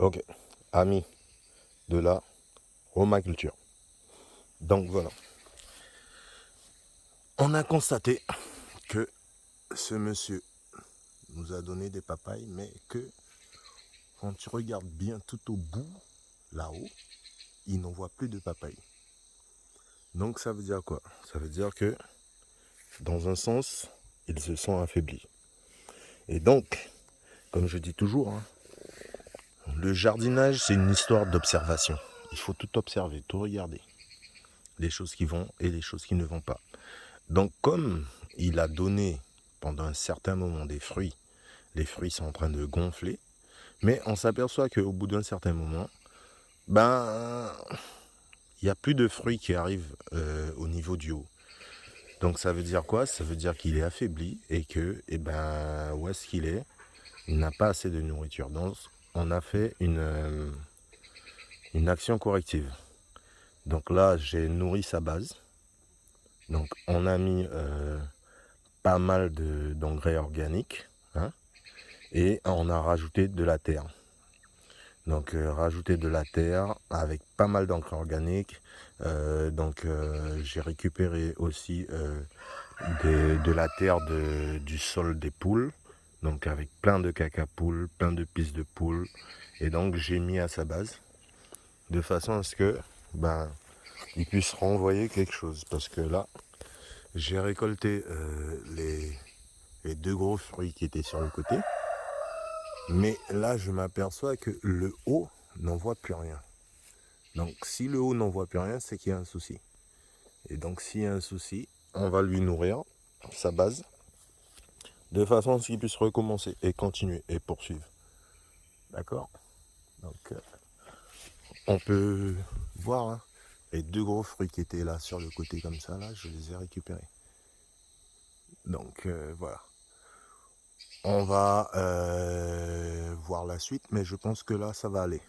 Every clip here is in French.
Ok, amis de la romaculture. Donc voilà, on a constaté que ce monsieur nous a donné des papayes, mais que quand tu regardes bien tout au bout, là-haut, il n'en voit plus de papayes. Donc ça veut dire quoi? Ça veut dire que, dans un sens, ils se sont affaiblis. Et donc, comme je dis toujours, hein, le jardinage, c'est une histoire d'observation. Il faut tout observer, tout regarder. Les choses qui vont et les choses qui ne vont pas. Donc comme il a donné pendant un certain moment des fruits, les fruits sont en train de gonfler, mais on s'aperçoit qu'au bout d'un certain moment, il n'y a plus de fruits qui arrivent au niveau du haut. Donc ça veut dire quoi? Ça veut dire qu'il est affaibli et que, où est-ce qu'il est? Il n'a pas assez de nourriture. Donc on a fait une action corrective. Donc là, j'ai nourri sa base. Donc on a mis pas mal d'engrais organiques, hein, et on a rajouté de la terre. Donc rajouter de la terre avec pas mal d'engrais organiques. J'ai récupéré aussi de la terre du sol des poules. Donc avec plein de caca poules, plein de pistes de poules. Et donc j'ai mis à sa base de façon à ce que il puisse renvoyer quelque chose. Parce que là, j'ai récolté les deux gros fruits qui étaient sur le côté. Mais là, je m'aperçois que le haut n'en voit plus rien. Donc, si le haut n'en voit plus rien, c'est qu'il y a un souci. Et donc, s'il y a un souci, on va lui nourrir sa base de façon à ce qu'il puisse recommencer et continuer et poursuivre. D'accord? Donc, on peut voir, hein, les deux gros fruits qui étaient là sur le côté comme ça, là, je les ai récupérés. Donc, voilà. On va voir la suite, mais je pense que là, ça va aller.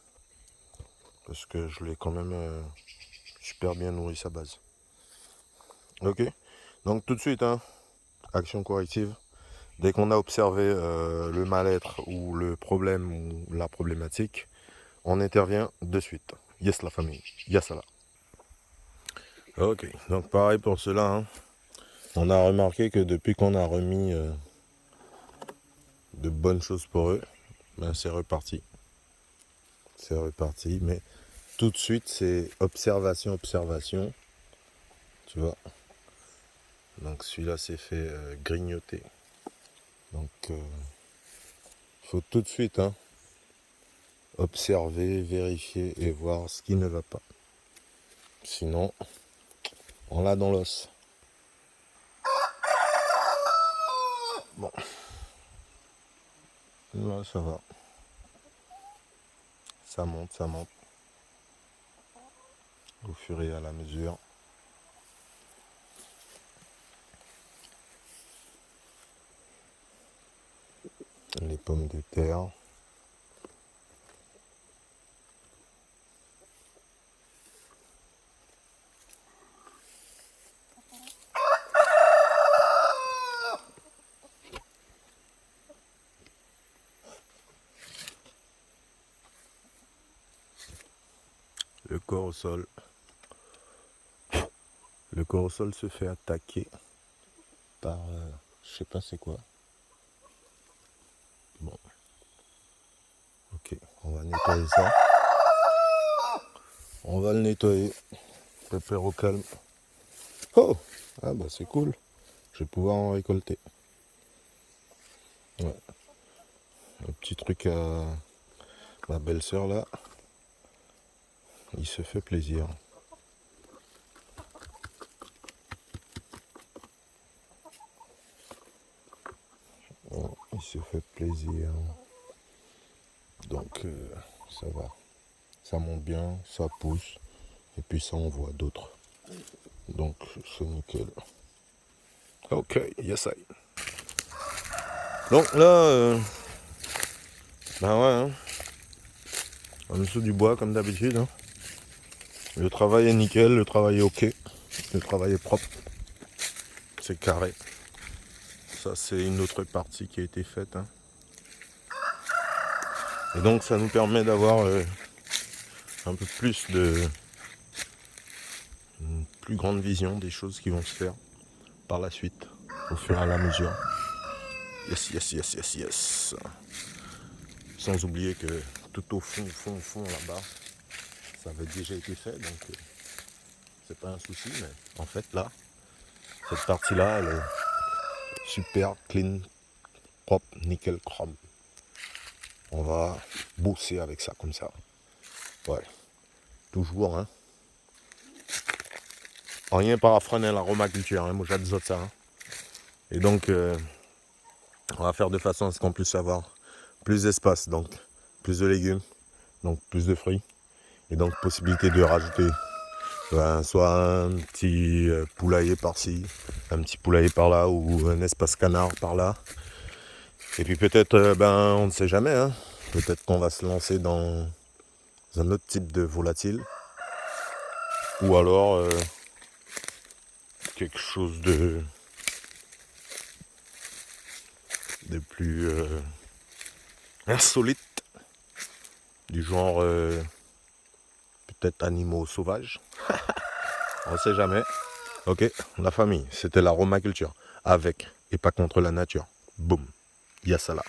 Parce que je l'ai quand même super bien nourri sa base. Ok? Donc tout de suite, hein, action corrective. Dès qu'on a observé le mal-être ou le problème ou la problématique, on intervient de suite. Yes la famille, yes là. Ok, donc pareil pour cela, hein. On a remarqué que depuis qu'on a remis de bonnes choses pour eux, c'est reparti. C'est reparti, mais tout de suite c'est observation, observation. Tu vois. Donc celui-là s'est fait grignoter. Donc il faut tout de suite, hein, observer, vérifier et voir ce qui ne va pas. Sinon, on l'a dans l'os. Bon. Là, ça va. Ça monte, ça monte. Au fur et à la mesure. Les pommes de terre. Le corps au sol. Le corps au sol se fait attaquer par... je sais pas c'est quoi. Bon. Ok, on va nettoyer ça. On va le nettoyer. Pépère au calme. Oh! Ah bah c'est cool. Je vais pouvoir en récolter. Ouais. Un petit truc à ma belle-sœur là. Il se fait plaisir. Il se fait plaisir. Donc ça va. Ça monte bien, ça pousse. Et puis ça envoie d'autres. Donc c'est nickel. Ok, yes I. Donc là, ouais, hein, en dessous du bois comme d'habitude. Hein. Le travail est nickel, le travail est ok. Le travail est propre. C'est carré. Ça c'est une autre partie qui a été faite. Hein. Et donc ça nous permet d'avoir un peu plus une plus grande vision des choses qui vont se faire par la suite, au fur et à la mesure. Yes, yes, yes, yes, yes. Sans oublier que tout au fond là-bas, ça avait déjà été fait, donc c'est pas un souci, mais en fait là, cette partie-là, elle est super clean, propre, nickel, chrome. On va bosser avec ça comme ça. Ouais, toujours, hein. Rien parafreiner l'aromaculture, hein, moi j'adore ça. Hein. Et donc, on va faire de façon à ce qu'on puisse avoir plus d'espace, donc plus de légumes, donc plus de fruits, et donc possibilité de rajouter soit un petit poulailler par-ci, un petit poulailler par-là, ou un espace canard par-là. Et puis peut-être, on ne sait jamais, hein, peut-être qu'on va se lancer dans un autre type de volatile, ou alors quelque chose de plus insolite, du genre peut-être animaux sauvages. On ne sait jamais. Ok, la famille, c'était l'aromaculture, avec et pas contre la nature. Boum, yasala.